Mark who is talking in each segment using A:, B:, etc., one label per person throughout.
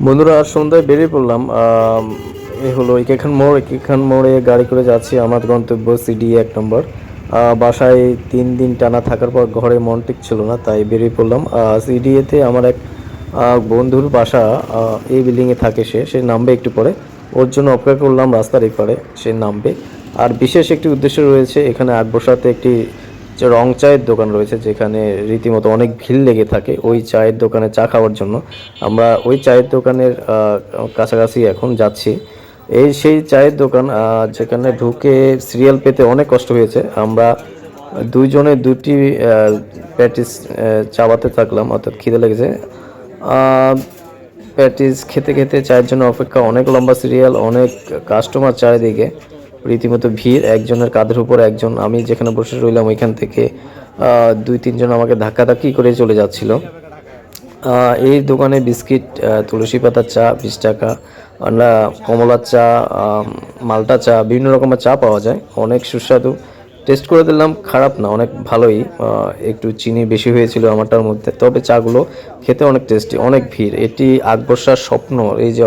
A: বন্ধুরা আজ সন্ধ্যায় বেরিয়ে পড়লাম। এ হলো একেখান মোড়ে গাড়ি করে যাচ্ছি আমার গন্তব্য সিডি 1 নম্বর। বাসায় 3 দিন টানা থাকার পর ঘরে মন টিকছিল না, তাই বেরিয়ে পড়লাম। সিডিএতে আমার এক বন্ধুর বাসা, এই বিল্ডিংয়ে থাকে। সে নামবে একটু পরে, ওর জন্য অপেক্ষা করলাম রাস্তার এপারে, সে নামবে। আর বিশেষ একটি উদ্দেশ্য রয়েছে, এখানে আকবরসাতে একটি যে রং চায়ের দোকান রয়েছে, যেখানে রীতিমতো অনেক ভিড় লেগে থাকে ওই চায়ের দোকানে চা খাওয়ার জন্য। আমরা ওই চায়ের দোকানের কাছাকাছি এখন যাচ্ছি। সেই চায়ের দোকান, যেখানে ঢুকে সিরিয়াল পেতে অনেক কষ্ট হয়েছে। আমরা দুইজনে দুটি প্যাটিস চাবাতে থাকলাম, অর্থাৎ খিদে লেগেছে। প্যাটিস খেতে খেতে চায়ের জন্য অপেক্ষা, অনেক লম্বা সিরিয়াল, অনেক কাস্টমার চারিদিকে, রীতিমতো ভিড়, একজনের কাঁধের উপর একজন। আমি যেখানে বসে রইলাম ওইখান থেকে 2-3 জন আমাকে ধাক্কাধাক্কি করে চলে যাচ্ছিল। এই দোকানে বিস্কিট, তুলসী পাতার চা 20 টাকা, আমরা কমলার চা, মাল্টা চা, বিভিন্ন রকমের চা পাওয়া যায়, অনেক সুস্বাদু। টেস্ট করে দিলাম, খারাপ না, অনেক ভালোই। একটু চিনি বেশি হয়েছিল আমারটার মধ্যে, তবে চাগুলো খেতে অনেক টেস্টি। অনেক ভিড়। এটি আকবর শাহর স্বপ্ন, এই যে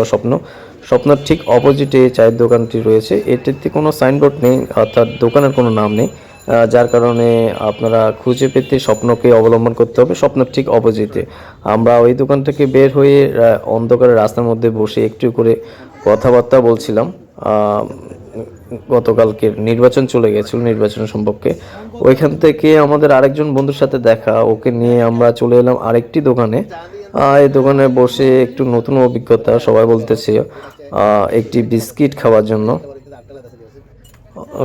A: স্বপ্নের ঠিক অপোজিটে চায়ের দোকানটি রয়েছে। এটিতে কোনো সাইনবোর্ড নেই, অর্থাৎ দোকানের কোনো নাম নেই, যার কারণে আপনারা খুঁজে পেতে স্বপ্নকে অবলম্বন করতে হবে। স্বপ্নের ঠিক অপোজিটে আমরা ওই দোকান থেকে বের হয়ে অন্ধকারের রাস্তার মধ্যে বসে একটু করে কথাবার্তা বলছিলাম। গতকালকের নির্বাচন চলে গেছিল, নির্বাচন সম্পর্কে। ওইখান থেকে আমাদের আরেকজন বন্ধুর সাথে দেখা, ওকে নিয়ে আমরা চলে এলাম আরেকটি দোকানে। এই দোকানে বসে একটু নতুন অভিজ্ঞতা, সবাই বলতেছে একটি বিস্কিট খাওয়ার জন্য।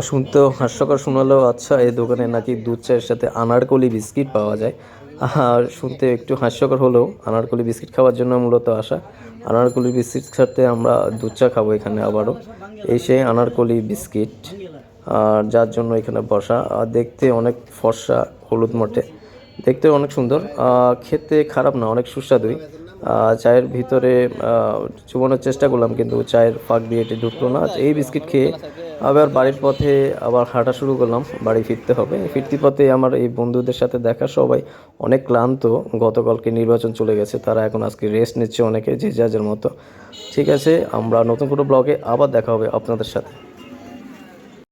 A: শুনতেও হাস্যকর শোনালেও আচ্ছা, এই দোকানে নাকি দুধ চায়ের সাথে আনারকলি বিস্কিট পাওয়া যায়। আর শুনতে একটু হাস্যকর হলেও আনারকলি বিস্কিট খাওয়ার জন্য মূলত আসা। আনারকলি বিস্কিট সাথে আমরা দুধ চা খাবো এখানে আবারও। এই সেই আনারকলি বিস্কিট, আর যার জন্য এখানে বসা। দেখতে অনেক ফর্সা, হলুদ মটে, দেখতে অনেক সুন্দর, খেতে খারাপ না, অনেক সুস্বাদুই। চায়ের ভিতরে চুবানোর চেষ্টা করলাম, কিন্তু চায়ের ফাঁক দিয়ে এটি ঢুকলো না। এই বিস্কিট খেয়ে আবার বাড়ির পথে আবার হাঁটা শুরু করলাম, বাড়ি ফিরতে হবে। ফিরতি পথে আমার এই বন্ধুদের সাথে দেখা, সবাই অনেক ক্লান্ত। গতকালকে নির্বাচন চলে গেছে, তারা এখন আজকে রেস্ট নিচ্ছে, অনেকে যে যার মতো। ঠিক আছে, আমরা নতুন কোনো ব্লগে আবার দেখা হবে আপনাদের সাথে।